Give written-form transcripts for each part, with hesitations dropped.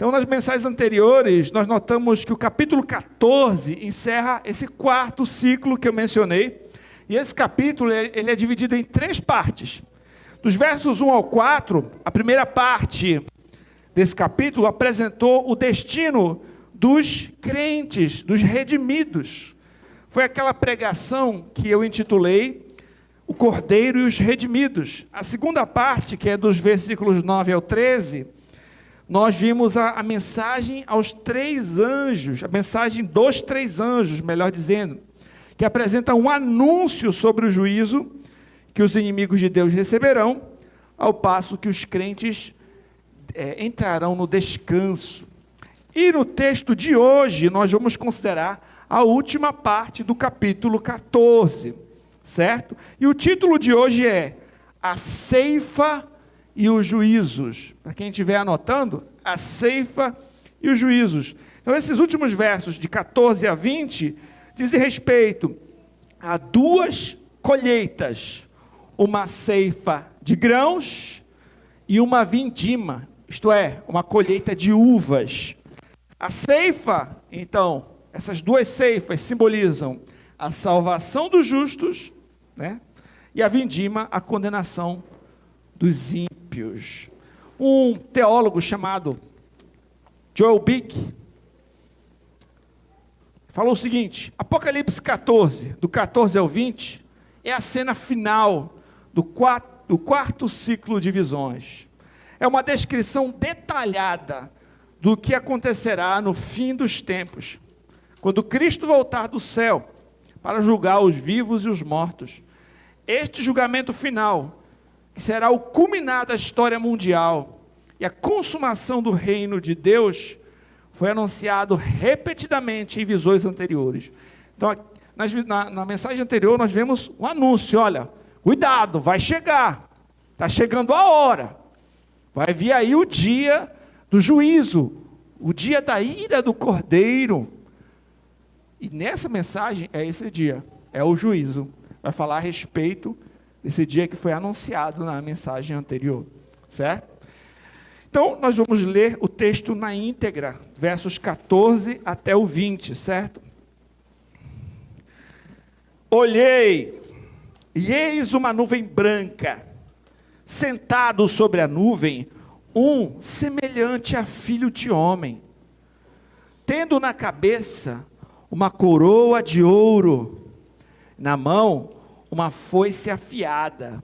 Então, nas mensagens anteriores, nós notamos que o capítulo 14 encerra esse quarto ciclo que eu mencionei. E esse capítulo ele é dividido em 3 partes. Dos versos 1 ao 4, a primeira parte desse capítulo apresentou o destino dos crentes, dos redimidos. Foi aquela pregação que eu intitulei O Cordeiro e os Redimidos. A segunda parte, que é dos versículos 9 ao 13, nós vimos a mensagem aos 3 anjos, a mensagem dos 3 anjos, melhor dizendo, que apresenta um anúncio sobre o juízo que os inimigos de Deus receberão, ao passo que os crentes entrarão no descanso. E no texto de hoje, nós vamos considerar a última parte do capítulo 14, certo? E o título de hoje é A Ceifa e os Juízos. Para quem estiver anotando, a ceifa e os juízos. Então, esses últimos versos, de 14 a 20, dizem respeito a 2 colheitas, uma ceifa de grãos e uma vindima, isto é, uma colheita de uvas. A ceifa, então, essas 2 ceifas simbolizam a salvação dos justos, né? E a vindima, a condenação dos ímpios. Um teólogo chamado Joel Bick falou o seguinte: Apocalipse 14, do 14 ao 20, é a cena final do quarto ciclo de visões. É uma descrição detalhada do que acontecerá no fim dos tempos, quando Cristo voltar do céu para julgar os vivos e os mortos. Este julgamento final, que será o culminar da história mundial e a consumação do reino de Deus, foi anunciado repetidamente em visões anteriores. Então, na mensagem anterior, nós vemos um anúncio: olha, cuidado, vai chegar, está chegando a hora, vai vir aí o dia do juízo, o dia da ira do Cordeiro. E nessa mensagem é esse dia, é o juízo. Vai falar a respeito desse dia que foi anunciado na mensagem anterior, certo? Então, nós vamos ler o texto na íntegra, versos 14 até o 20, certo? Olhei, e eis uma nuvem branca, sentado sobre a nuvem, um semelhante a filho de homem, tendo na cabeça uma coroa de ouro, na mão uma foice afiada.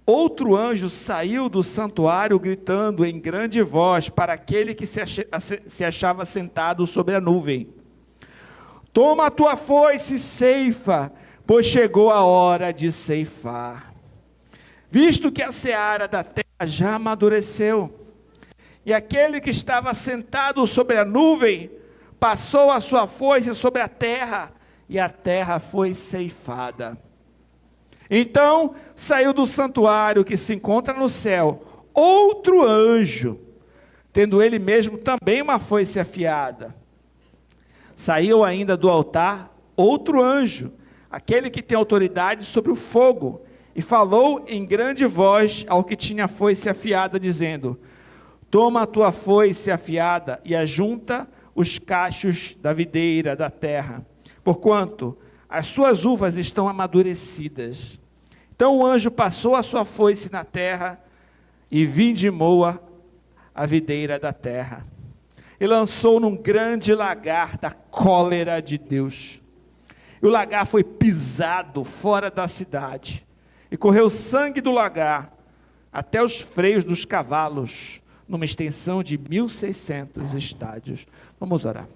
Outro anjo saiu do santuário gritando em grande voz para aquele que se achava sentado sobre a nuvem: toma a tua foice e ceifa, pois chegou a hora de ceifar, visto que a seara da terra já amadureceu. E aquele que estava sentado sobre a nuvem passou a sua foice sobre a terra, e a terra foi ceifada. Então saiu do santuário que se encontra no céu outro anjo, tendo ele mesmo também uma foice afiada. Saiu ainda do altar outro anjo, aquele que tem autoridade sobre o fogo, e falou em grande voz ao que tinha a foice afiada, dizendo: toma a tua foice afiada e ajunta os cachos da videira da terra, porquanto as suas uvas estão amadurecidas. Então o anjo passou a sua foice na terra e vindimou a videira da terra, e lançou num grande lagar da cólera de Deus. E o lagar foi pisado fora da cidade, e correu sangue do lagar até os freios dos cavalos, numa extensão de 1.600 estádios. Vamos orar.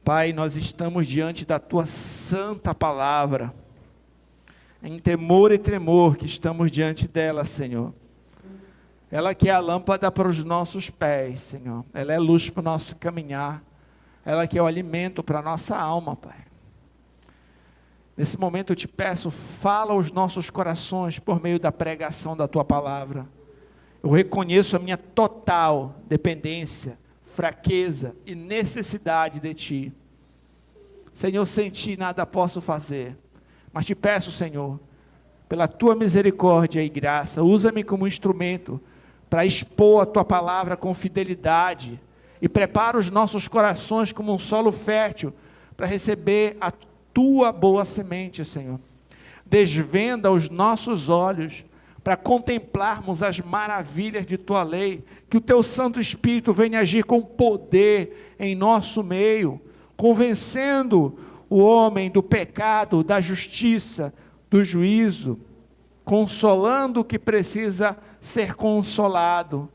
Pai, nós estamos diante da Tua santa palavra, em temor e tremor que estamos diante dela, Senhor. Ela que é a lâmpada para os nossos pés, Senhor. Ela é luz para o nosso caminhar. Ela que é o alimento para a nossa alma, Pai. Nesse momento eu te peço, fala aos nossos corações por meio da pregação da Tua palavra. Eu reconheço a minha total dependência, fraqueza e necessidade de Ti. Senhor, sem Ti nada posso fazer, mas te peço, Senhor, pela Tua misericórdia e graça, usa-me como instrumento para expor a tua palavra com fidelidade e prepara os nossos corações como um solo fértil para receber a tua boa semente, Senhor. Desvenda os nossos olhos para contemplarmos as maravilhas de tua lei, que o teu Santo Espírito venha agir com poder em nosso meio, convencendo o homem do pecado, da justiça, do juízo, consolando o que precisa ser consolado,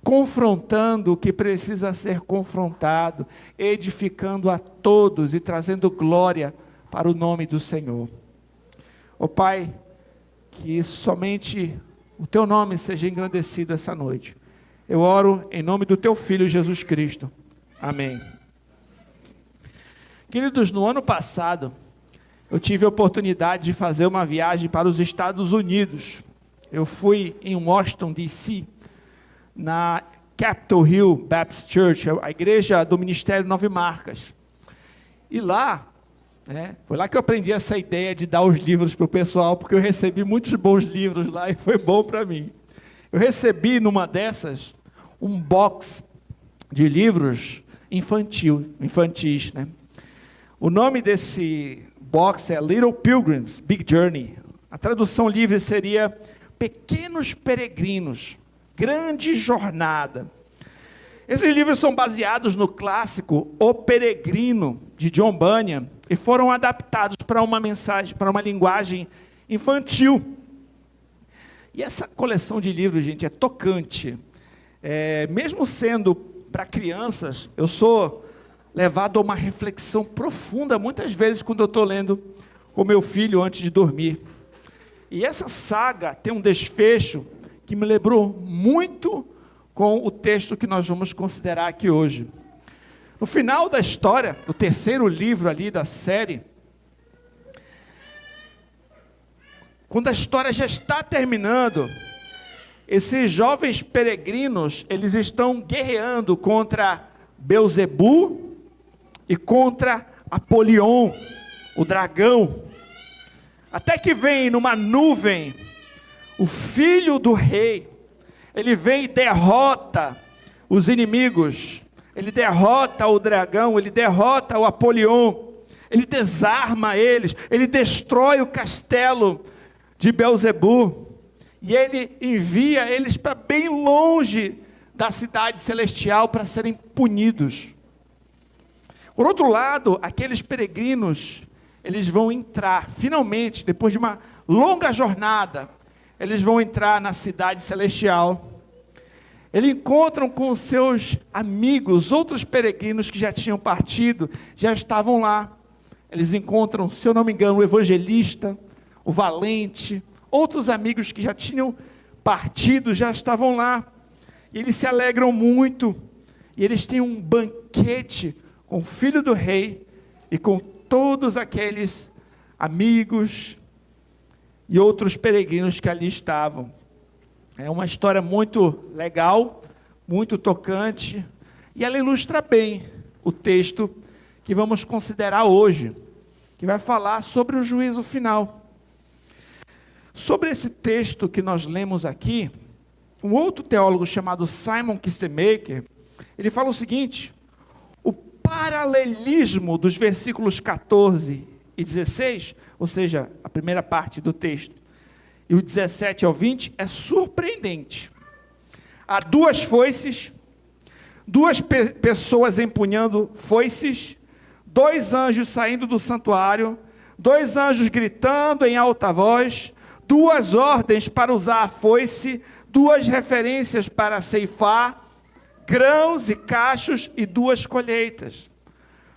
confrontando o que precisa ser confrontado, edificando a todos e trazendo glória para o nome do Senhor. Ó Pai, que somente o teu nome seja engrandecido essa noite. Eu oro em nome do teu Filho Jesus Cristo. Amém. Queridos, no ano passado, eu tive a oportunidade de fazer uma viagem para os Estados Unidos. Eu fui em Washington, D.C., na Capitol Hill Baptist Church, a igreja do Ministério Nove Marcas. E lá, foi lá que eu aprendi essa ideia de dar os livros para o pessoal, porque eu recebi muitos bons livros lá e foi bom para mim. Eu recebi numa dessas um box de livros infantis, né? O nome desse box é Little Pilgrims, Big Journey. A tradução livre seria Pequenos Peregrinos, Grande Jornada. Esses livros são baseados no clássico O Peregrino, de John Bunyan, e foram adaptados para uma mensagem, para uma linguagem infantil. E essa coleção de livros, gente, é tocante. Mesmo sendo para crianças, eu sou levado a uma reflexão profunda, muitas vezes, quando eu estou lendo com meu filho antes de dormir. E essa saga tem um desfecho que me lembrou muito com o texto que nós vamos considerar aqui hoje. No final da história, do terceiro livro ali da série, quando a história já está terminando, esses jovens peregrinos, eles estão guerreando contra Belzebu e contra Apolion, o dragão. Até que vem numa nuvem o filho do rei. Ele vem e derrota os inimigos. Ele derrota o dragão, ele derrota o Apolion. Ele desarma eles, ele destrói o castelo de Belzebu. E ele envia eles para bem longe da cidade celestial para serem punidos. Por outro lado, aqueles peregrinos, eles vão entrar, finalmente, depois de uma longa jornada, eles vão entrar na cidade celestial. Eles encontram com seus amigos, outros peregrinos que já tinham partido, já estavam lá. Eles encontram, se eu não me engano, o evangelista, o valente, outros amigos que já tinham partido, já estavam lá. E eles se alegram muito, e eles têm um banquete com o filho do rei e com todos aqueles amigos e outros peregrinos que ali estavam. É uma história muito legal, muito tocante, e ela ilustra bem o texto que vamos considerar hoje, que vai falar sobre o juízo final. Sobre esse texto que nós lemos aqui, um outro teólogo chamado Simon Kistemaker, ele fala o seguinte: o paralelismo dos versículos 14 e 16, ou seja, a primeira parte do texto, e o 17 ao 20, é surpreendente. Há duas foices, duas pessoas empunhando foices, dois anjos saindo do santuário, dois anjos gritando em alta voz, duas ordens para usar a foice, duas referências para ceifar, grãos e cachos e duas colheitas.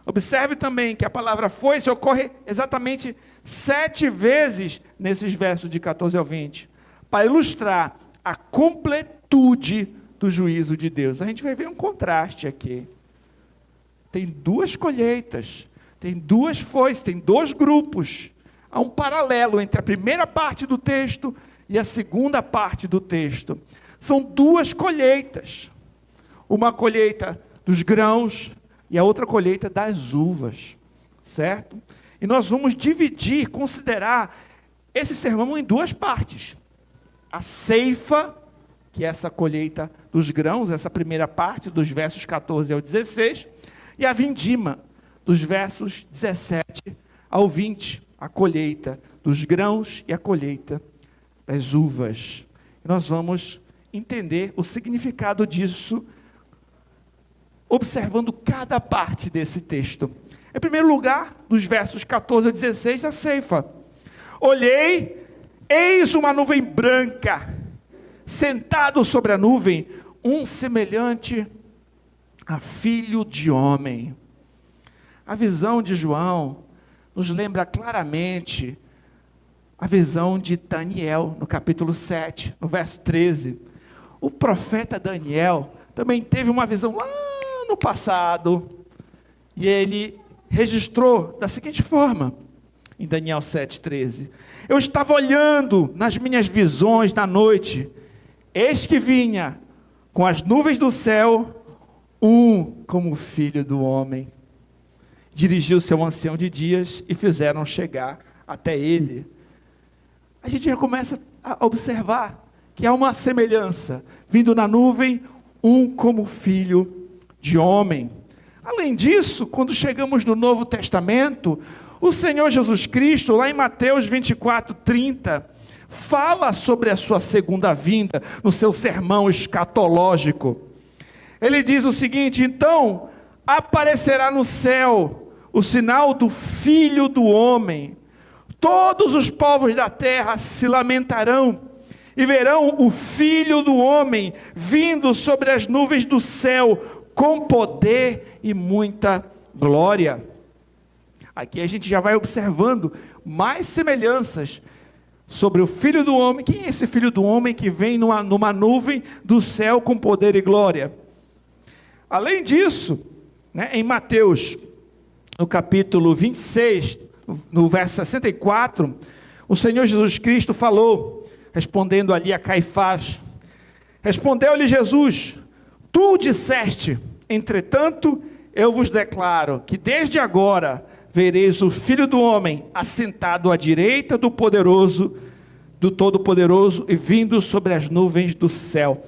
Observe também que a palavra foice ocorre exatamente 7 vezes nesses versos de 14 ao 20, para ilustrar a completude do juízo de Deus. A gente vai ver um contraste aqui. Tem duas colheitas, tem duas foices, tem dois grupos. Há um paralelo entre a primeira parte do texto e a segunda parte do texto. São duas colheitas. Uma colheita dos grãos e a outra colheita das uvas, certo? E nós vamos dividir, considerar esse sermão em duas partes. A ceifa que é essa colheita dos grãos, essa primeira parte, dos versos 14 ao 16, e a vindima, dos versos 17 ao 20, a colheita dos grãos e a colheita das uvas. E nós vamos entender o significado disso, observando cada parte desse texto. Em primeiro lugar, dos versos 14 ao 16, a ceifa. Olhei, eis uma nuvem branca, sentado sobre a nuvem, um semelhante a filho de homem. A visão de João nos lembra claramente a visão de Daniel, no capítulo 7, no verso 13. O profeta Daniel também teve uma visão lá no passado, e ele registrou da seguinte forma, em Daniel 7,13: eu estava olhando nas minhas visões na noite, eis que vinha com as nuvens do céu, um como filho do homem. Dirigiu-se ao ancião de dias e fizeram chegar até ele. A gente já começa a observar que há uma semelhança, vindo na nuvem, um como filho de homem. Além disso, quando chegamos no Novo Testamento, o Senhor Jesus Cristo, lá em Mateus 24:30, fala sobre a sua segunda vinda, no seu sermão escatológico. Ele diz o seguinte: então aparecerá no céu o sinal do Filho do Homem, todos os povos da terra se lamentarão, e verão o Filho do Homem vindo sobre as nuvens do céu, com poder e muita glória. Aqui a gente já vai observando mais semelhanças sobre o Filho do Homem. Quem é esse Filho do Homem que vem numa nuvem do céu com poder e glória? Além disso, em Mateus, no capítulo 26, no verso 64, o Senhor Jesus Cristo falou, respondendo ali a Caifás, respondeu-lhe Jesus: tu disseste, entretanto, eu vos declaro que desde agora vereis o Filho do Homem assentado à direita do poderoso, do Todo-Poderoso, e vindo sobre as nuvens do céu.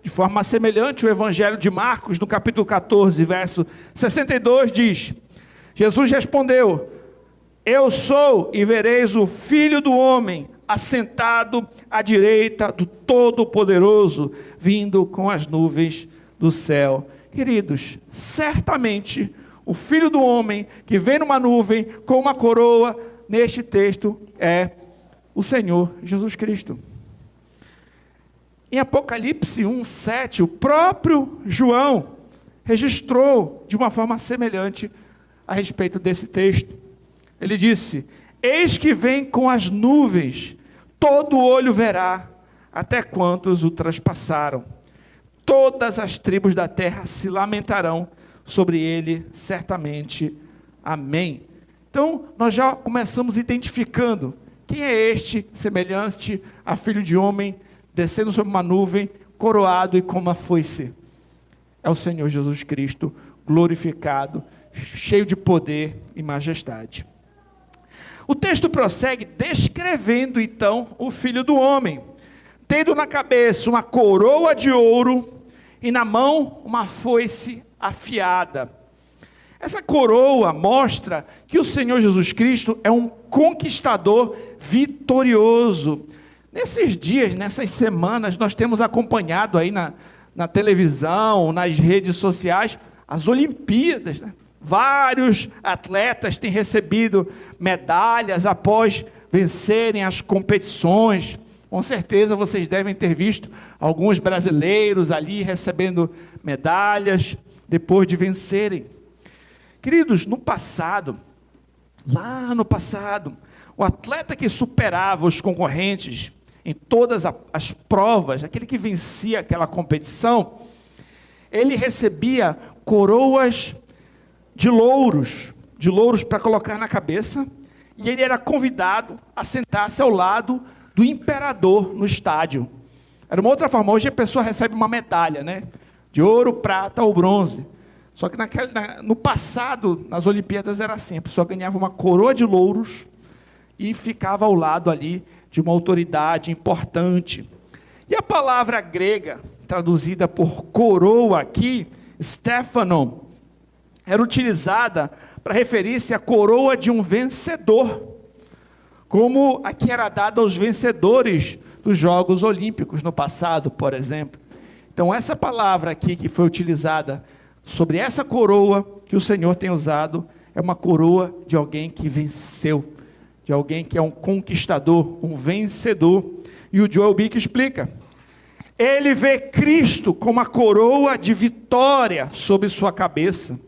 De forma semelhante, o Evangelho de Marcos, no capítulo 14, verso 62, diz: Jesus respondeu: eu sou, e vereis o Filho do Homem assentado à direita do Todo-Poderoso, vindo com as nuvens do céu. Queridos, certamente o Filho do Homem que vem numa nuvem com uma coroa, neste texto, é o Senhor Jesus Cristo. Em Apocalipse 1:7, o próprio João registrou de uma forma semelhante a respeito desse texto. Ele disse: eis que vem com as nuvens, todo olho verá, até quantos o traspassaram. Todas as tribos da terra se lamentarão sobre ele, certamente. Amém. Então, nós já começamos identificando quem é este semelhante a filho de homem, descendo sobre uma nuvem, coroado e com uma foice. É o Senhor Jesus Cristo, glorificado, cheio de poder e majestade. O texto prossegue descrevendo então o Filho do Homem, tendo na cabeça uma coroa de ouro e na mão uma foice afiada. Essa coroa mostra que o Senhor Jesus Cristo é um conquistador vitorioso. Nesses dias, nessas semanas, nós temos acompanhado aí na televisão, nas redes sociais, as Olimpíadas, né? Vários atletas têm recebido medalhas após vencerem as competições. Com certeza vocês devem ter visto alguns brasileiros ali recebendo medalhas depois de vencerem. Queridos, no passado, lá no passado, o atleta que superava os concorrentes em todas as provas, aquele que vencia aquela competição, ele recebia coroas de louros para colocar na cabeça, e ele era convidado a sentar-se ao lado do imperador no estádio. Era uma outra forma. Hoje a pessoa recebe uma medalha, né? De ouro, prata ou bronze. Só que no passado, nas Olimpíadas era assim, a pessoa ganhava uma coroa de louros e ficava ao lado ali de uma autoridade importante. E a palavra grega, traduzida por coroa aqui, Stéphanon, era utilizada para referir-se à coroa de um vencedor, como a que era dada aos vencedores dos Jogos Olímpicos no passado, por exemplo. Então essa palavra aqui que foi utilizada sobre essa coroa que o Senhor tem usado, é uma coroa de alguém que venceu, de alguém que é um conquistador, um vencedor. E o Joel Bick explica, ele vê Cristo como a coroa de vitória sobre sua cabeça,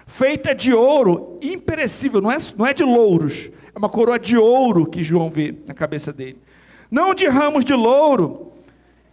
feita de ouro imperecível, não é de louros, é uma coroa de ouro que João vê na cabeça dele. Não de ramos de louro,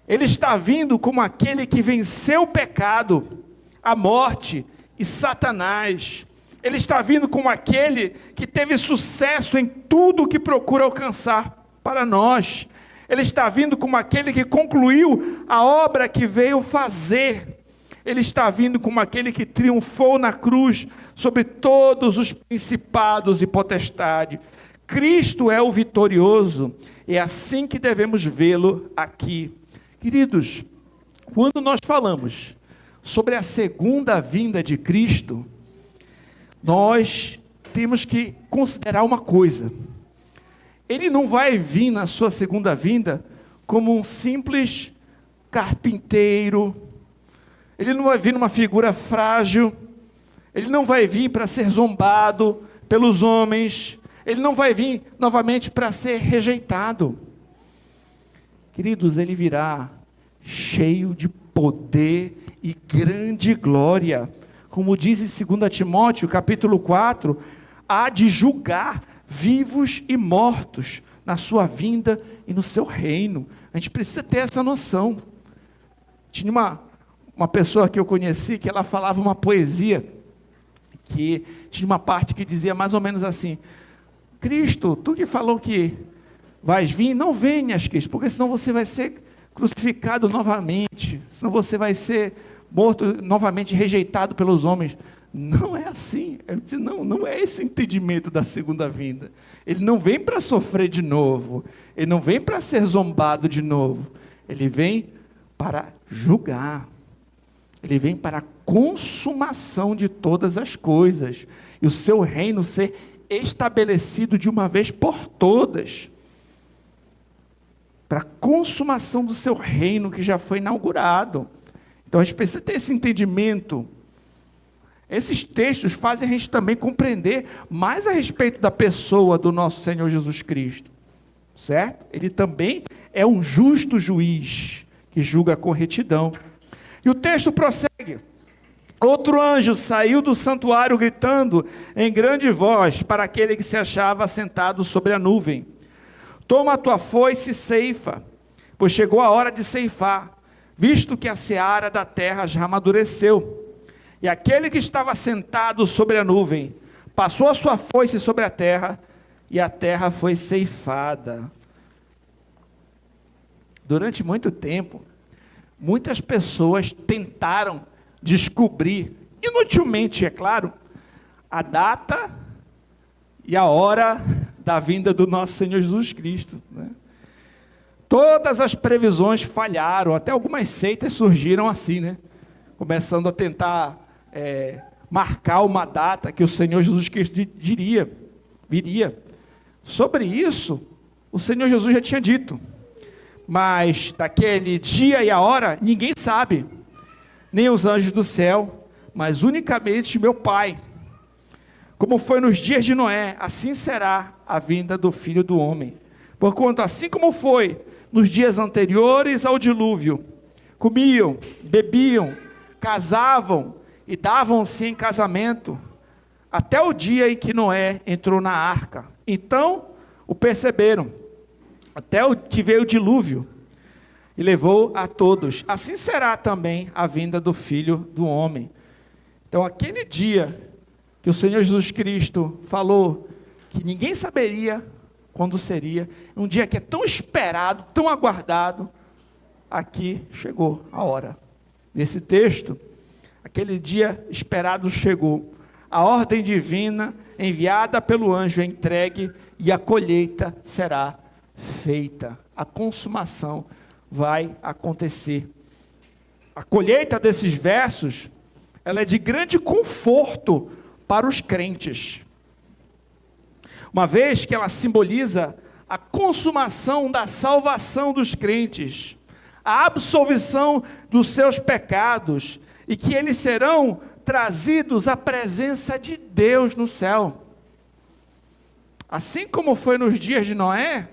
ele está vindo como aquele que venceu o pecado, a morte e Satanás. Ele está vindo como aquele que teve sucesso em tudo o que procura alcançar para nós. Ele está vindo como aquele que concluiu a obra que veio fazer. Ele está vindo como aquele que triunfou na cruz sobre todos os principados e potestades. Cristo é o vitorioso. É assim que devemos vê-lo aqui. Queridos, quando nós falamos sobre a segunda vinda de Cristo, nós temos que considerar uma coisa. Ele não vai vir na sua segunda vinda como um simples carpinteiro. Ele não vai vir numa figura frágil. Ele não vai vir para ser zombado pelos homens. Ele não vai vir novamente para ser rejeitado. Queridos, ele virá cheio de poder e grande glória. Como diz em 2 Timóteo, capítulo 4, há de julgar vivos e mortos na sua vinda e no seu reino. A gente precisa ter essa noção. Tinha uma pessoa que eu conheci, que ela falava uma poesia, que tinha uma parte que dizia mais ou menos assim: Cristo, tu que falou que vais vir, não venhas, Cristo, porque senão você vai ser crucificado novamente, senão você vai ser morto novamente, rejeitado pelos homens. Não é assim. Eu disse, não é esse o entendimento da segunda vinda. Ele não vem para sofrer de novo, ele não vem para ser zombado de novo, ele vem para julgar, ele vem para a consumação de todas as coisas, e o seu reino ser estabelecido de uma vez por todas, para a consumação do seu reino que já foi inaugurado. Então a gente precisa ter esse entendimento. Esses textos fazem a gente também compreender mais a respeito da pessoa do nosso Senhor Jesus Cristo, certo? Ele também é um justo juiz, que julga com retidão. E o texto prossegue. Outro anjo saiu do santuário gritando em grande voz para aquele que se achava sentado sobre a nuvem: toma a tua foice e ceifa, pois chegou a hora de ceifar, visto que a seara da terra já amadureceu. E aquele que estava sentado sobre a nuvem passou a sua foice sobre a terra, e a terra foi ceifada. Durante muito tempo, muitas pessoas tentaram descobrir, inutilmente, é claro, a data e a hora da vinda do nosso Senhor Jesus Cristo, né? Todas as previsões falharam, até algumas seitas surgiram assim, né? Começando a tentar marcar uma data que o Senhor Jesus Cristo viria. Sobre isso, o Senhor Jesus já tinha dito, mas daquele dia e a hora, ninguém sabe, nem os anjos do céu, mas unicamente meu Pai. Como foi nos dias de Noé, assim será a vinda do Filho do Homem. Porquanto assim como foi nos dias anteriores ao dilúvio, comiam, bebiam, casavam e davam-se em casamento, até o dia em que Noé entrou na arca. Então o perceberam, até o que veio o dilúvio, e levou a todos. Assim será também a vinda do Filho do Homem. Então aquele dia que o Senhor Jesus Cristo falou que ninguém saberia quando seria, um dia que é tão esperado, tão aguardado, aqui chegou a hora. Nesse texto, aquele dia esperado chegou. A ordem divina enviada pelo anjo é entregue e a colheita será feita. A consumação vai acontecer. A colheita desses versos, ela é de grande conforto para os crentes, uma vez que ela simboliza a consumação da salvação dos crentes, a absolvição dos seus pecados, e que eles serão trazidos à presença de Deus no céu. Assim como foi nos dias de Noé,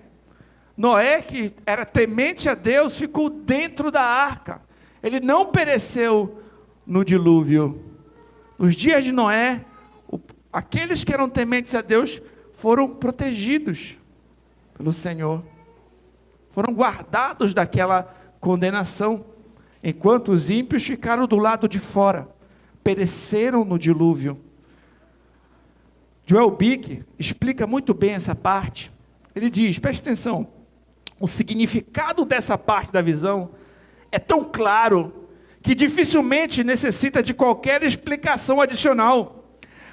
Noé, que era temente a Deus, ficou dentro da arca. Ele não pereceu no dilúvio. Nos dias de Noé, aqueles que eram tementes a Deus foram protegidos pelo Senhor. Foram guardados daquela condenação, enquanto os ímpios ficaram do lado de fora, pereceram no dilúvio. Joel Bick explica muito bem essa parte. Ele diz, preste atenção, o significado dessa parte da visão é tão claro que dificilmente necessita de qualquer explicação adicional.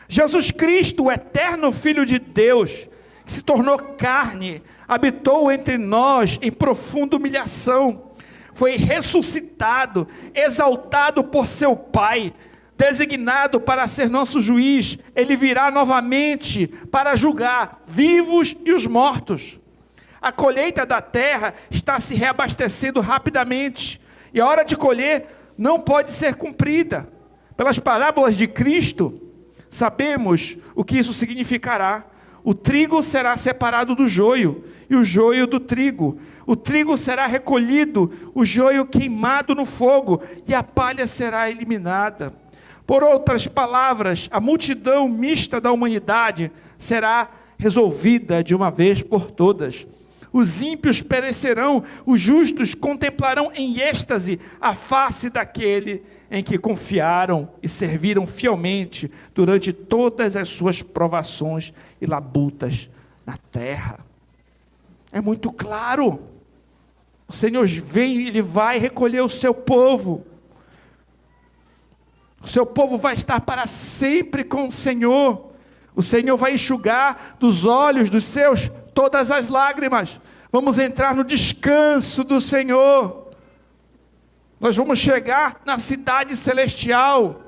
Jesus Cristo, o eterno Filho de Deus, que se tornou carne, habitou entre nós em profunda humilhação, foi ressuscitado, exaltado por seu Pai, designado para ser nosso juiz. Ele virá novamente para julgar vivos e os mortos. A colheita da terra está se reabastecendo rapidamente, e a hora de colher não pode ser cumprida. Pelas parábolas de Cristo, sabemos o que isso significará. O trigo será separado do joio, e o joio do trigo. O trigo será recolhido, o joio queimado no fogo, e a palha será eliminada. Por outras palavras, a multidão mista da humanidade será resolvida de uma vez por todas. Os ímpios perecerão, os justos contemplarão em êxtase a face daquele em que confiaram e serviram fielmente durante todas as suas provações e labutas na terra. É muito claro. O Senhor vem, Ele vai recolher o seu povo. O seu povo vai estar para sempre com o Senhor. O Senhor vai enxugar dos olhos dos seus todas as lágrimas. Vamos entrar no descanso do Senhor. Nós vamos chegar na cidade celestial.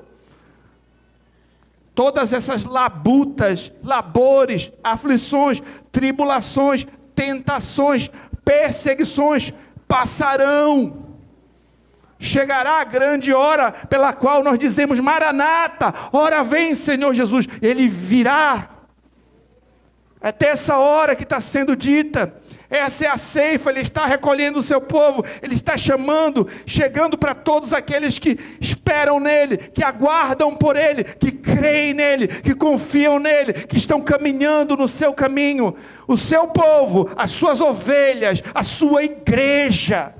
Todas essas labutas, labores, aflições, tribulações, tentações, perseguições passarão. Chegará a grande hora pela qual nós dizemos: Maranata, ora vem Senhor Jesus. Ele virá. Até essa hora que está sendo dita, essa é a ceifa. Ele está recolhendo o seu povo, Ele está chamando, chegando para todos aqueles que esperam nele, que aguardam por Ele, que creem nele, que confiam nele, que estão caminhando no seu caminho. O seu povo, as suas ovelhas, a sua igreja.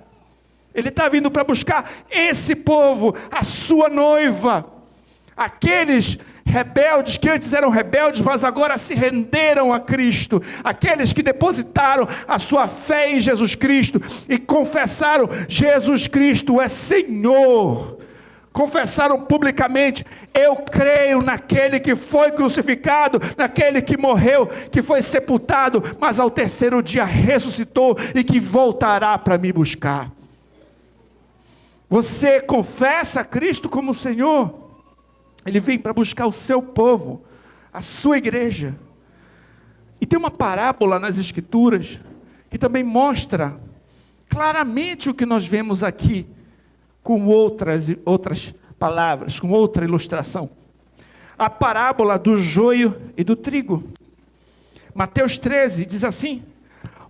Ele está vindo para buscar esse povo, a sua noiva. Aqueles rebeldes que antes eram rebeldes, mas agora se renderam a Cristo. Aqueles que depositaram a sua fé em Jesus Cristo e confessaram: Jesus Cristo é Senhor. Confessaram publicamente: eu creio naquele que foi crucificado, naquele que morreu, que foi sepultado, mas ao terceiro dia ressuscitou e que voltará para me buscar. Você confessa a Cristo como Senhor? Ele vem para buscar o seu povo, a sua igreja. E tem uma parábola nas Escrituras que também mostra claramente o que nós vemos aqui, com outras palavras, com outra ilustração. A parábola do joio e do trigo. Mateus 13 diz assim: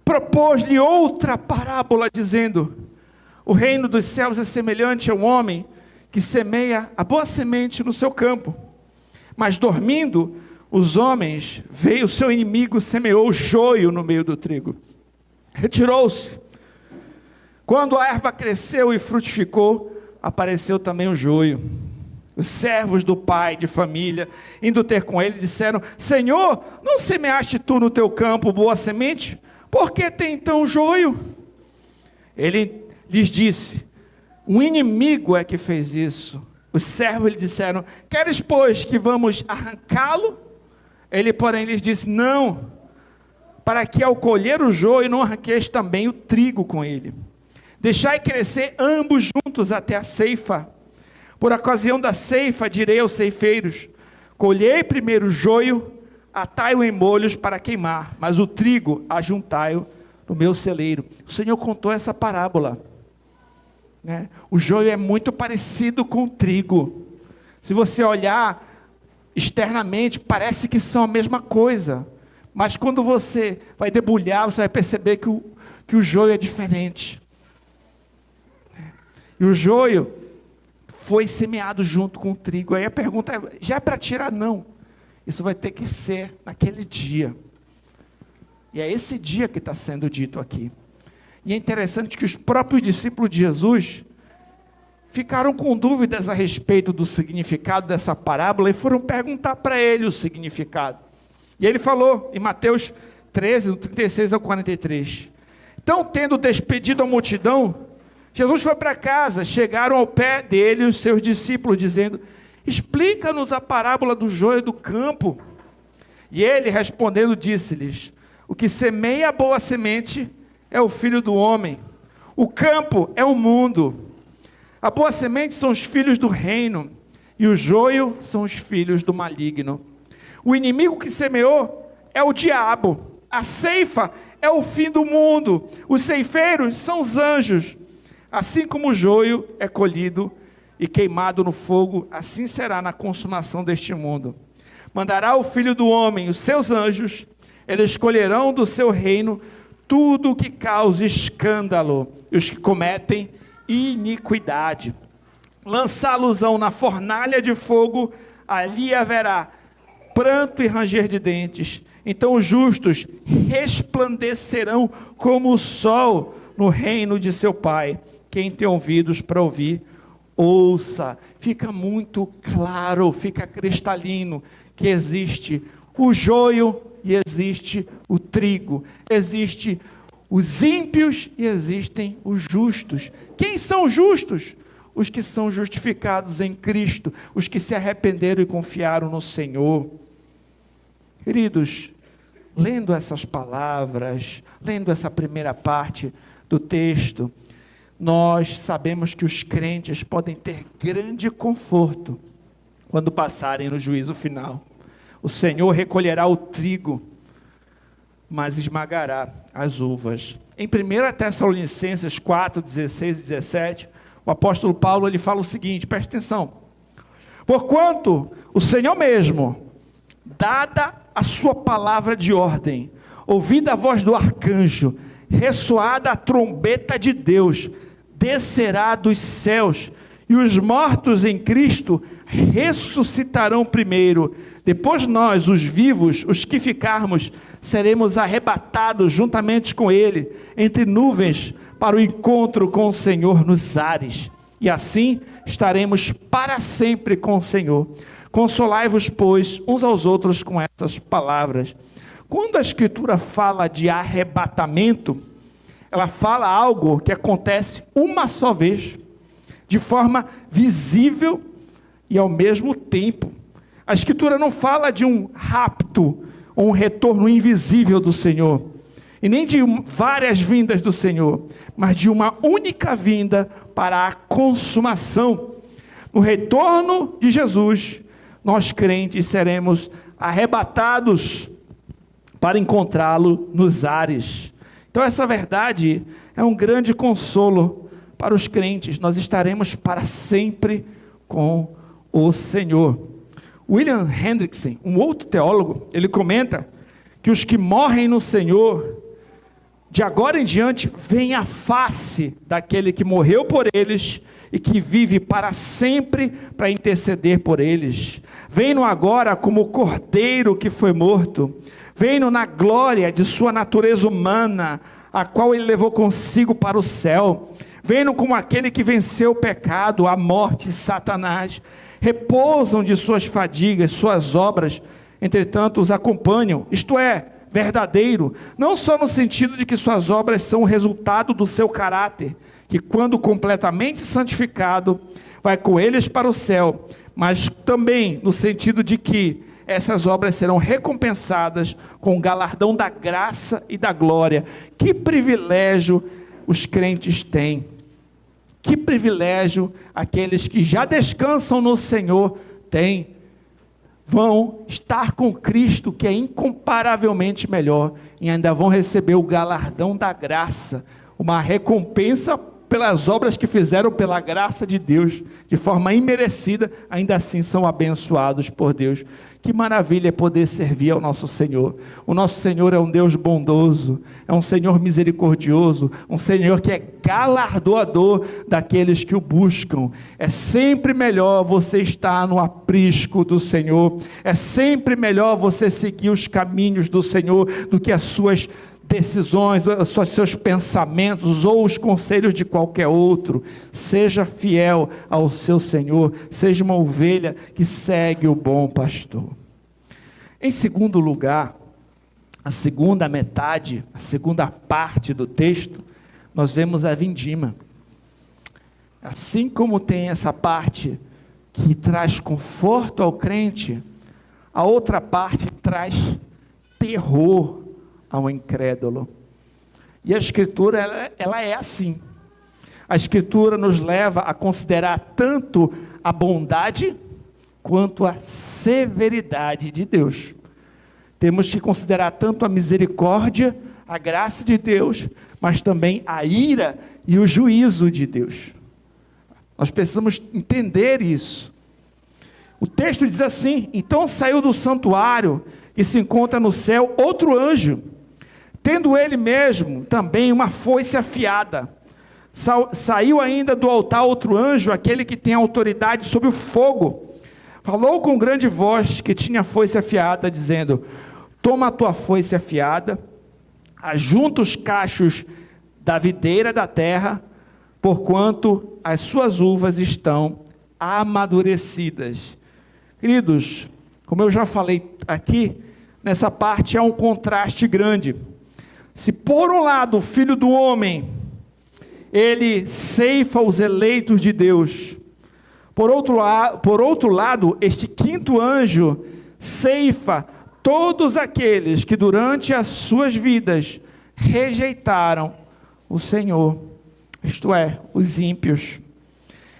propôs-lhe outra parábola, dizendo: o reino dos céus é semelhante a um homem que semeia a boa semente no seu campo. Mas dormindo os homens, veio o seu inimigo, semeou o joio no meio do trigo. Retirou-se. Quando a erva cresceu e frutificou, apareceu também o joio. Os servos do pai de família, indo ter com ele, disseram: Senhor, não semeaste tu no teu campo boa semente? Por que tem então joio? Ele lhes disse: um inimigo é que fez isso. Os servos lhe disseram: queres, pois, que vamos arrancá-lo? Ele, porém, lhes disse: não, para que ao colher o joio não arranqueis também o trigo com ele. Deixai crescer ambos juntos até a ceifa. Por ocasião da ceifa, direi aos ceifeiros: colhei primeiro o joio, atai-o em molhos para queimar, mas o trigo ajuntai-o no meu celeiro. O Senhor contou essa parábola, né? O joio é muito parecido com o trigo. Se você olhar externamente, parece que são a mesma coisa, mas quando você vai debulhar, você vai perceber que o joio é diferente. E o joio foi semeado junto com o trigo. Aí a pergunta é: já é para tirar? Não, isso vai ter que ser naquele dia, e é esse dia que está sendo dito aqui. E é interessante que os próprios discípulos de Jesus ficaram com dúvidas a respeito do significado dessa parábola e foram perguntar para ele o significado. E ele falou em Mateus 13, do 36 ao 43. Então, tendo despedido a multidão, Jesus foi para casa. Chegaram ao pé dele os seus discípulos, dizendo: explica-nos a parábola do joio do campo. E ele, respondendo, disse-lhes: o que semeia a boa semente é o Filho do Homem. O campo é o mundo. A boa semente são os filhos do reino, e o joio são os filhos do maligno. O inimigo que semeou é o diabo. A ceifa é o fim do mundo. Os ceifeiros são os anjos. Assim como o joio é colhido e queimado no fogo, assim será na consumação deste mundo. Mandará o Filho do Homem os seus anjos, eles colherão do seu reino tudo o que cause escândalo, e os que cometem iniquidade. Lançá-los-ão na fornalha de fogo, ali haverá pranto e ranger de dentes. Então os justos resplandecerão como o sol no reino de seu Pai. Quem tem ouvidos para ouvir, ouça. Fica muito claro, fica cristalino que existe o joio e existe o trigo, existe os ímpios e existem os justos. Quem são os justos? Os que são justificados em Cristo, os que se arrependeram e confiaram no Senhor. Queridos, lendo essas palavras, lendo essa primeira parte do texto, nós sabemos que os crentes podem ter grande conforto quando passarem no juízo final. O Senhor recolherá o trigo, mas esmagará as uvas. Em 1 Tessalonicenses 4, 16 e 17, o apóstolo Paulo ele fala o seguinte, preste atenção: porquanto o Senhor mesmo, dada a sua palavra de ordem, ouvida a voz do arcanjo, ressoada a trombeta de Deus, descerá dos céus, e os mortos em Cristo ressuscitarão primeiro. Depois nós, os vivos, os que ficarmos, seremos arrebatados juntamente com Ele, entre nuvens, para o encontro com o Senhor nos ares. E assim estaremos para sempre com o Senhor. Consolai-vos, pois, uns aos outros com essas palavras. Quando a Escritura fala de arrebatamento, ela fala algo que acontece uma só vez, de forma visível e ao mesmo tempo. A Escritura não fala de um rapto, ou um retorno invisível do Senhor, e nem de várias vindas do Senhor, mas de uma única vinda para a consumação. No retorno de Jesus, nós crentes seremos arrebatados para encontrá-lo nos ares. Então essa verdade é um grande consolo para os crentes. Nós estaremos para sempre com o Senhor. William Hendrickson, um outro teólogo, ele comenta que os que morrem no Senhor, de agora em diante, veem a face daquele que morreu por eles e que vive para sempre para interceder por eles. Veem-no agora como o cordeiro que foi morto, veem-no na glória de sua natureza humana, a qual ele levou consigo para o céu. Veem-no como aquele que venceu o pecado, a morte e Satanás. Repousam de suas fadigas, suas obras, entretanto os acompanham, isto é, verdadeiro, não só no sentido de que suas obras são o resultado do seu caráter, que quando completamente santificado, vai com eles para o céu, mas também no sentido de que essas obras serão recompensadas com o galardão da graça e da glória. Que privilégio os crentes têm! Que privilégio aqueles que já descansam no Senhor têm. Vão estar com Cristo, que é incomparavelmente melhor, e ainda vão receber o galardão da graça, uma recompensa pelas obras que fizeram pela graça de Deus, de forma imerecida, ainda assim são abençoados por Deus. Que maravilha é poder servir ao nosso Senhor. O nosso Senhor é um Deus bondoso, é um Senhor misericordioso, um Senhor que é galardoador daqueles que o buscam. É sempre melhor você estar no aprisco do Senhor, é sempre melhor você seguir os caminhos do Senhor do que as suas decisões, os seus pensamentos ou os conselhos de qualquer outro. Seja fiel ao seu Senhor, seja uma ovelha que segue o bom pastor. Em segundo lugar, a segunda metade, a segunda parte do texto, nós vemos a vindima. Assim como tem essa parte que traz conforto ao crente, a outra parte traz terror ao incrédulo. E a Escritura, ela é assim. A Escritura nos leva a considerar tanto a bondade quanto a severidade de Deus. Temos que considerar tanto a misericórdia, a graça de Deus, mas também a ira e o juízo de Deus. Nós precisamos entender isso. O texto diz assim: então saiu do santuário e se encontra no céu outro anjo, tendo ele mesmo também uma foice afiada. Saiu ainda do altar outro anjo, aquele que tem autoridade sobre o fogo. Falou com grande voz que tinha a foice afiada, dizendo: toma a tua foice afiada, ajunta os cachos da videira da terra, porquanto as suas uvas estão amadurecidas. Queridos, como eu já falei aqui, nessa parte há um contraste grande. Se por um lado o Filho do Homem, ele ceifa os eleitos de Deus, por outro lado, este quinto anjo ceifa todos aqueles que durante as suas vidas rejeitaram o Senhor, isto é, os ímpios.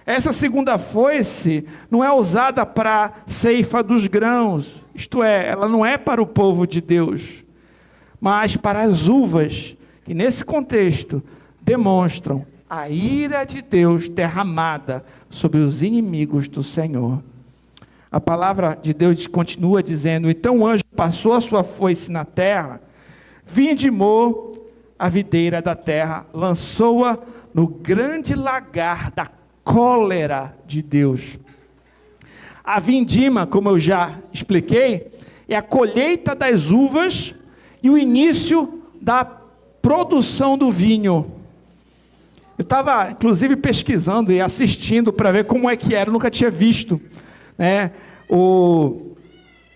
Essa segunda foice não é usada para ceifa dos grãos, isto é, ela não é para o povo de Deus, mas para as uvas, que nesse contexto demonstram a ira de Deus derramada sobre os inimigos do Senhor. A palavra de Deus continua dizendo: então o anjo passou a sua foice na terra, vindimou a videira da terra, lançou-a no grande lagar da cólera de Deus. A vindima, como eu já expliquei, é a colheita das uvas e o início da produção do vinho. Eu estava, inclusive, pesquisando e assistindo para ver como é que era, eu nunca tinha visto, né,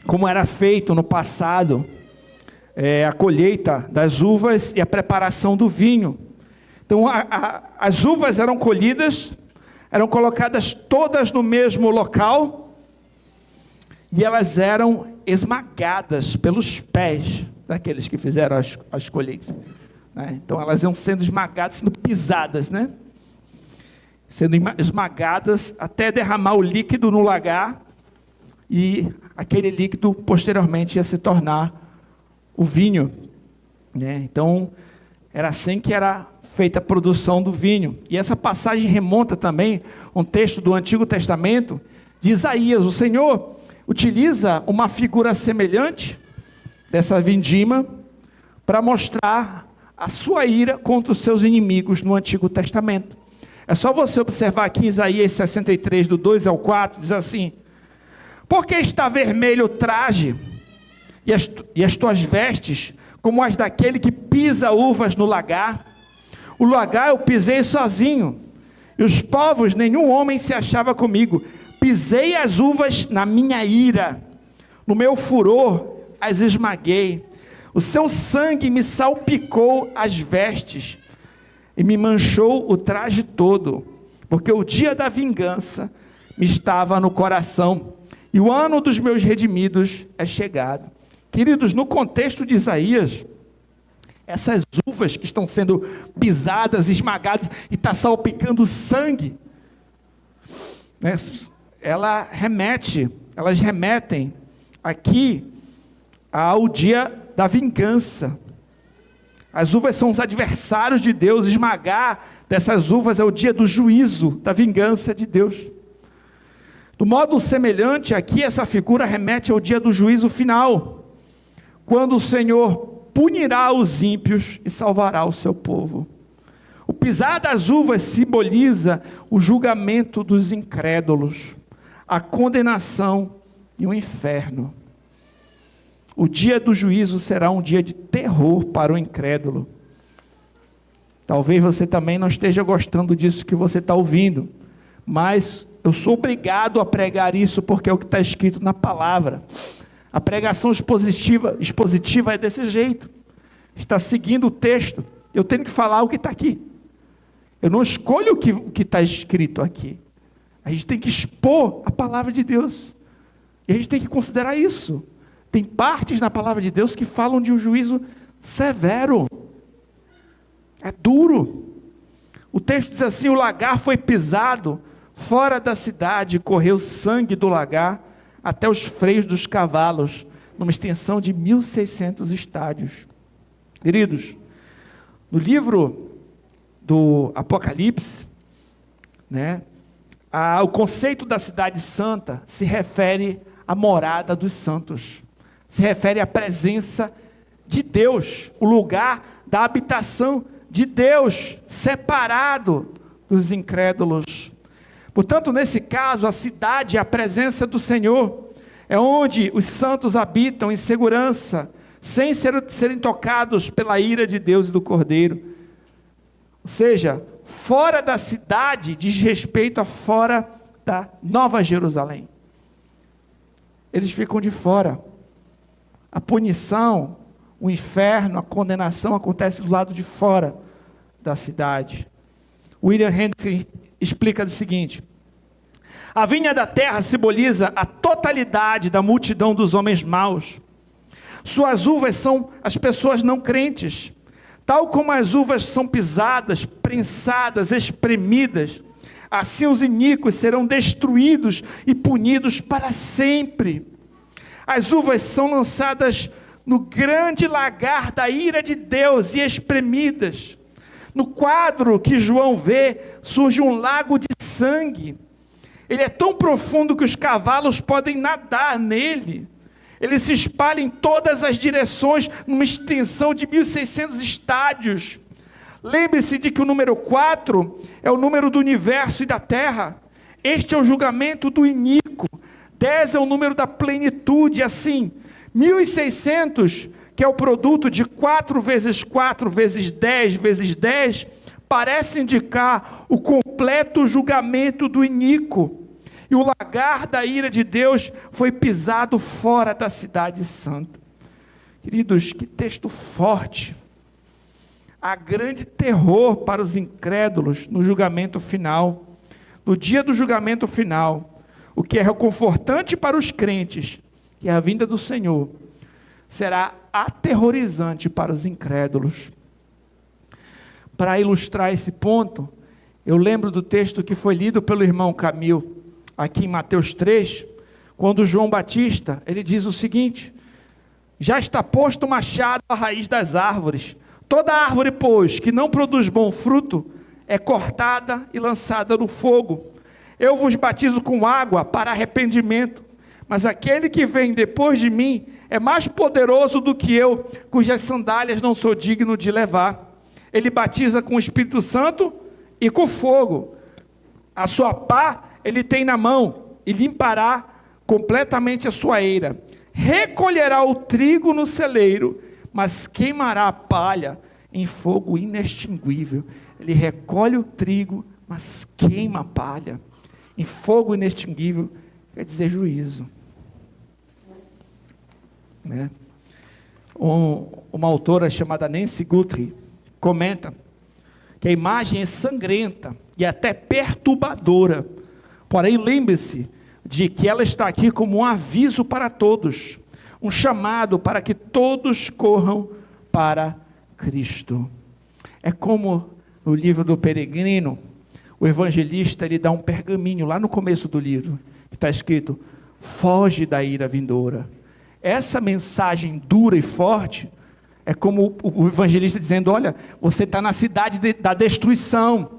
como era feito no passado, a colheita das uvas e a preparação do vinho. Então, as uvas eram colhidas, eram colocadas todas no mesmo local, e elas eram esmagadas pelos pés daqueles que fizeram as colheitas, né? Então elas iam sendo esmagadas, sendo pisadas, né? Sendo esmagadas até derramar o líquido no lagar, e aquele líquido posteriormente ia se tornar o vinho, né? Então era assim que era feita a produção do vinho. E essa passagem remonta também a um texto do Antigo Testamento de Isaías. O Senhor utiliza uma figura semelhante dessa vindima para mostrar a sua ira contra os seus inimigos no Antigo Testamento. É só você observar aqui em Isaías 63, do 2 ao 4, diz assim: porque está vermelho o traje e as tuas vestes como as daquele que pisa uvas no lagar? O lagar eu pisei sozinho, e os povos nenhum homem se achava comigo. Pisei as uvas na minha ira, no meu furor as esmaguei. O seu sangue me salpicou as vestes e me manchou o traje todo, porque o dia da vingança me estava no coração, e o ano dos meus redimidos é chegado. Queridos, no contexto de Isaías, Essas uvas que estão sendo pisadas, esmagadas, e está salpicando sangue, né? Elas remetem aqui ao dia da vingança. As uvas são os adversários de Deus. Esmagar dessas uvas é o dia do juízo, da vingança de Deus. Do modo semelhante, aqui essa figura remete ao dia do juízo final, quando o Senhor punirá os ímpios e salvará o seu povo. O pisar das uvas simboliza o julgamento dos incrédulos, a condenação e o inferno. O dia do juízo será um dia de terror para o incrédulo. Talvez você também não esteja gostando disso que você está ouvindo, mas eu sou obrigado a pregar isso porque é o que está escrito na palavra. A pregação expositiva é desse jeito, está seguindo o texto. Eu tenho que falar o que está aqui. Eu não escolho o que está escrito aqui. A gente tem que expor a palavra de Deus, e a gente tem que considerar isso. Tem partes na palavra de Deus que falam de um juízo severo, é duro. O texto diz assim: o lagar foi pisado fora da cidade, correu sangue do lagar até os freios dos cavalos, numa extensão de 1.600 estádios. Queridos, no livro do Apocalipse, né, o conceito da cidade santa se refere à morada dos santos, se refere à presença de Deus, o lugar da habitação de Deus, separado dos incrédulos. Portanto, nesse caso, a cidade é a presença do Senhor, é onde os santos habitam em segurança, sem serem tocados pela ira de Deus e do Cordeiro. Ou seja, fora da cidade diz respeito a fora da Nova Jerusalém. Eles ficam de fora. A punição, o inferno, a condenação acontece do lado de fora da cidade. William Hendricks explica o seguinte: a vinha da terra simboliza a totalidade da multidão dos homens maus. Suas uvas são as pessoas não crentes. Tal como as uvas são pisadas, prensadas, espremidas, assim os iníquos serão destruídos e punidos para sempre. As uvas são lançadas no grande lagar da ira de Deus e espremidas. No quadro que João vê, surge um lago de sangue. Ele é tão profundo que os cavalos podem nadar nele. Ele se espalha em todas as direções, numa extensão de 1.600 estádios. Lembre-se de que o número 4 é o número do universo e da terra. Este é o julgamento do iníquo. 10 é o número da plenitude. Assim, 1.600, que é o produto de 4 vezes 4 vezes 10 vezes 10, parece indicar o completo julgamento do iníquo. E o lagar da ira de Deus foi pisado fora da cidade santa. Queridos, que texto forte. Há grande terror para os incrédulos no julgamento final. No dia do julgamento final, o que é reconfortante para os crentes, que é a vinda do Senhor, será aterrorizante para os incrédulos. Para ilustrar esse ponto, eu lembro do texto que foi lido pelo irmão Camil, aqui em Mateus 3, quando João Batista, ele diz o seguinte: já está posto o machado à raiz das árvores. Toda árvore, pois, que não produz bom fruto, é cortada e lançada no fogo. Eu vos batizo com água para arrependimento, mas aquele que vem depois de mim é mais poderoso do que eu, cujas sandálias não sou digno de levar. Ele batiza com o Espírito Santo e com fogo. A sua pá ele tem na mão e limpará completamente a sua eira. Recolherá o trigo no celeiro, mas queimará a palha em fogo inextinguível. Ele recolhe o trigo, mas queima a palha em fogo inextinguível, quer dizer juízo. Né? Uma autora chamada Nancy Guthrie comenta que a imagem é sangrenta e até perturbadora, porém lembre-se de que ela está aqui como um aviso para todos, um chamado para que todos corram para Cristo. É como no livro do Peregrino, o evangelista ele dá um pergaminho lá no começo do livro, que está escrito: foge da ira vindoura. Essa mensagem dura e forte é como o evangelista dizendo: olha, você está na cidade da destruição,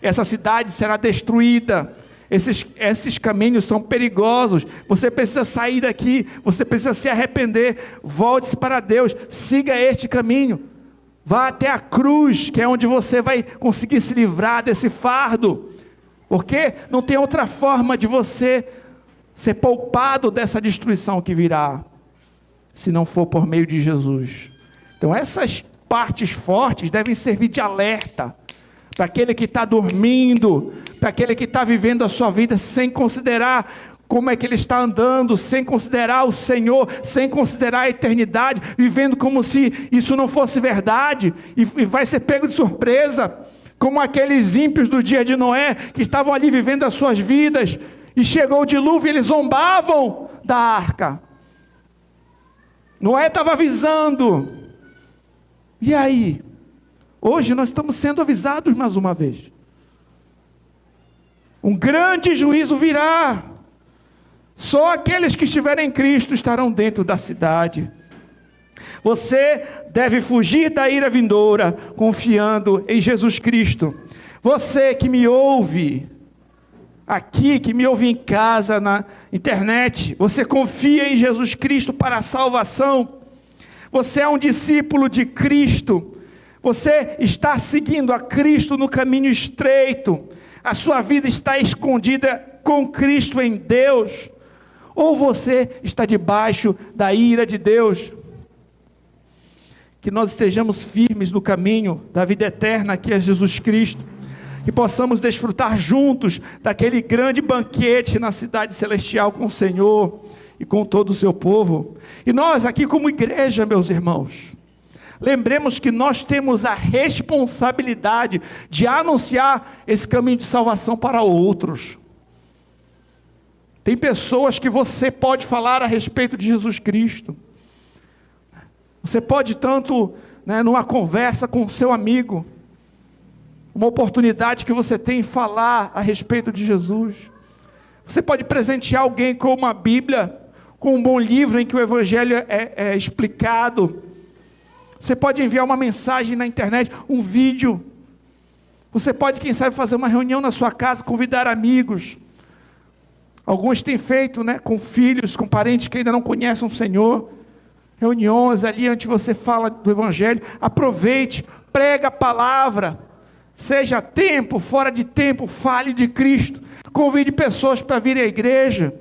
essa cidade será destruída, esses caminhos são perigosos, você precisa sair daqui, você precisa se arrepender, volte-se para Deus, siga este caminho, vá até a cruz, que é onde você vai conseguir se livrar desse fardo, porque não tem outra forma de você ser poupado dessa destruição que virá, se não for por meio de Jesus. Então essas partes fortes devem servir de alerta, para aquele que está dormindo, para aquele que está vivendo a sua vida sem considerar como é que ele está andando, sem considerar o Senhor, sem considerar a eternidade, vivendo como se isso não fosse verdade, e vai ser pego de surpresa, como aqueles ímpios do dia de Noé, que estavam ali vivendo as suas vidas, e chegou o dilúvio e eles zombavam da arca. Noé estava avisando, e aí? Hoje nós estamos sendo avisados mais uma vez. Um grande juízo virá. Só aqueles que estiverem em Cristo estarão dentro da cidade. Você deve fugir da ira vindoura, confiando em Jesus Cristo. Você que me ouve aqui, que me ouve em casa, na internet, você confia em Jesus Cristo para a salvação. Você é um discípulo de Cristo. Você está seguindo a Cristo no caminho estreito. A sua vida está escondida com Cristo em Deus. Ou você está debaixo da ira de Deus. Que nós estejamos firmes no caminho da vida eterna, que é Jesus Cristo. Que possamos desfrutar juntos daquele grande banquete na cidade celestial com o Senhor e com todo o seu povo. E nós aqui como igreja, meus irmãos, lembremos que nós temos a responsabilidade de anunciar esse caminho de salvação para outros. Tem pessoas que você pode falar a respeito de Jesus Cristo. Você pode tanto, numa conversa com o seu amigo, uma oportunidade que você tem em falar a respeito de Jesus. Você pode presentear alguém com uma Bíblia, com um bom livro em que o Evangelho é explicado. Você pode enviar uma mensagem na internet, um vídeo. Você pode, quem sabe, fazer uma reunião na sua casa, convidar amigos. Alguns têm feito, com filhos, com parentes que ainda não conhecem o Senhor. Reuniões ali onde você fala do Evangelho. Aproveite, prega a palavra. Seja tempo, fora de tempo, fale de Cristo. Convide pessoas para vir à igreja.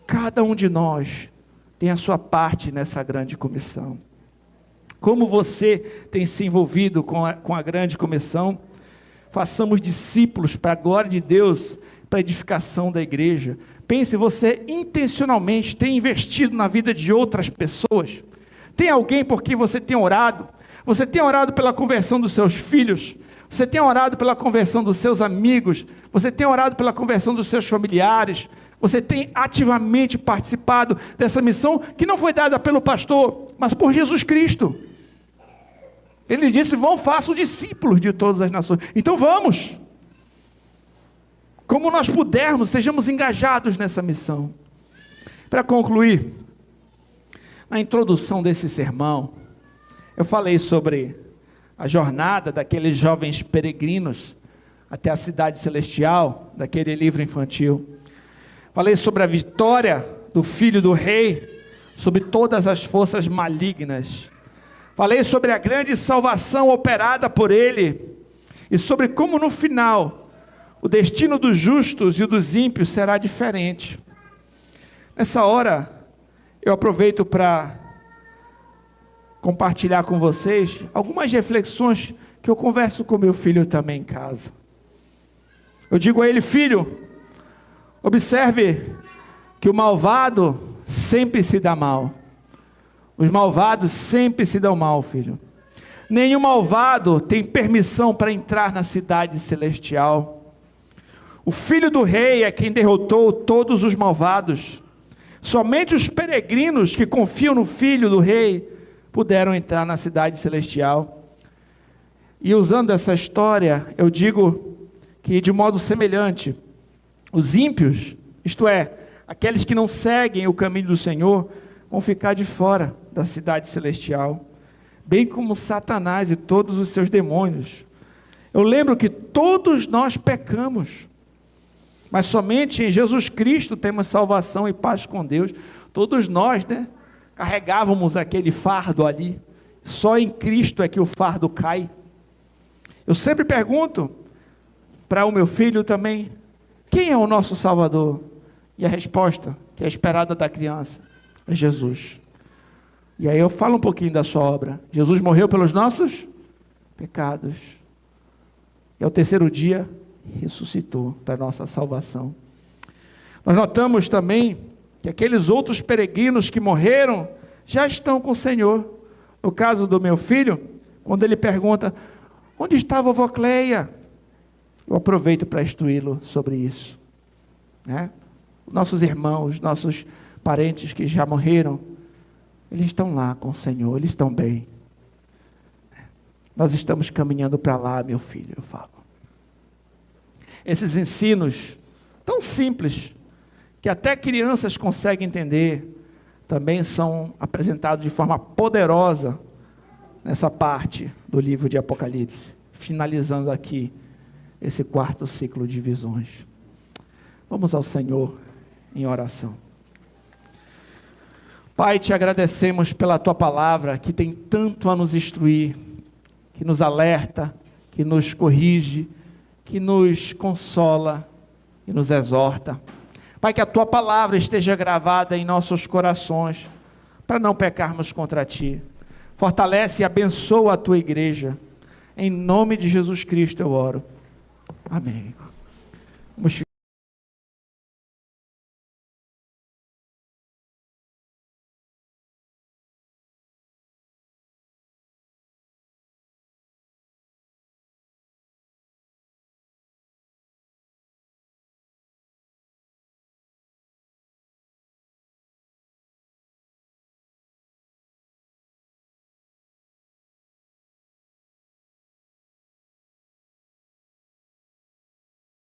Cada um de nós tem a sua parte nessa grande comissão. Como você tem se envolvido com a grande comissão? Façamos discípulos para a glória de Deus, para a edificação da igreja. Pense, você intencionalmente tem investido na vida de outras pessoas? Tem alguém por quem você tem orado? Você tem orado pela conversão dos seus filhos? Você tem orado pela conversão dos seus amigos? Você tem orado pela conversão dos seus familiares? Você tem ativamente participado dessa missão que não foi dada pelo pastor, mas por Jesus Cristo. Ele disse: vão, façam discípulos de todas as nações. Então vamos. Como nós pudermos, sejamos engajados nessa missão. Para concluir, na introdução desse sermão, eu falei sobre a jornada daqueles jovens peregrinos até a cidade celestial, daquele livro infantil. Falei sobre a vitória do filho do rei sobre todas as forças malignas. Falei sobre a grande salvação operada por ele e sobre como no final o destino dos justos e o dos ímpios será diferente. Nessa hora eu aproveito para compartilhar com vocês algumas reflexões que eu converso com meu filho também em casa. Eu digo a ele: filho, observe que o malvado sempre se dá mal. Os malvados sempre se dão mal, filho. Nenhum malvado tem permissão para entrar na cidade celestial. O filho do rei é quem derrotou todos os malvados. Somente os peregrinos que confiam no Filho do Rei puderam entrar na cidade celestial. E usando essa história, eu digo que de modo semelhante, os ímpios, isto é, aqueles que não seguem o caminho do Senhor, vão ficar de fora da cidade celestial, bem como Satanás e todos os seus demônios. Eu lembro que todos nós pecamos, mas somente em Jesus Cristo temos salvação e paz com Deus. Todos nós, carregávamos aquele fardo ali, só em Cristo é que o fardo cai. Eu sempre pergunto para o meu filho também, quem é o nosso Salvador? E a resposta, que é esperada da criança, é Jesus. E aí eu falo um pouquinho da sua obra. Jesus morreu pelos nossos pecados. E ao terceiro dia, ressuscitou para a nossa salvação. Nós notamos também que aqueles outros peregrinos que morreram, já estão com o Senhor. No caso do meu filho, quando ele pergunta, onde está a vovó Cleia? Eu aproveito para instruí-lo sobre isso. Nossos irmãos, nossos parentes que já morreram, eles estão lá com o Senhor, eles estão bem. Nós estamos caminhando para lá, meu filho, eu falo. Esses ensinos tão simples, que até crianças conseguem entender, também são apresentados de forma poderosa nessa parte do livro de Apocalipse, finalizando aqui esse quarto ciclo de visões. Vamos ao Senhor em oração. Pai, te agradecemos pela tua palavra, que tem tanto a nos instruir, que nos alerta, que nos corrige, que nos consola e nos exorta. Pai, que a tua palavra esteja gravada em nossos corações, para não pecarmos contra ti. Fortalece e abençoa a tua igreja. Em nome de Jesus Cristo eu oro. Amém. Vamos